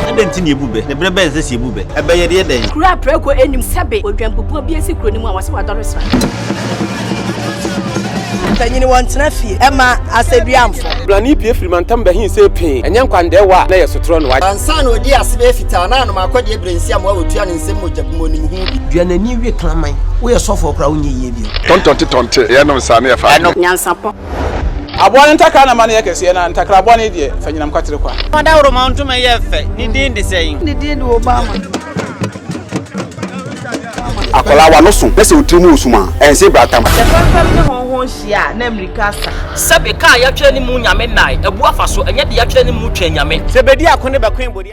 adenti ne ebube ne brebe ese ebube ebe ye de den kura preko enim sebe odwampopo bi esi kroni mu a wase wadore sra tanyini wantena fie ema aseduamfo blani pie frimantam bahin se pin enye nkwandewa na yesotro no wa ansa na odi asebe fita na no makode ebrensi am wa otua ne nsem mojabu onim hu duanani wie klaman wo ye sofo kra wo nye ye bi tontonte ye no nsa na ye fa Nyansapo Aboa ntakra na mane yakese na ntakra aboa ne de fanyinam kwatere kwa. Wada woro ma ntoma ye fe ni din de sey. Ni din de Obama. Akola wa no so pese otrimu osuma ense bratam. Se fanfam ne honhon hia na America sa. Sebe ka ya twa ni mu nyame nai ebu afa so enye de ya twa ni mu twa nyame. Se bedi akone be kwen bodi.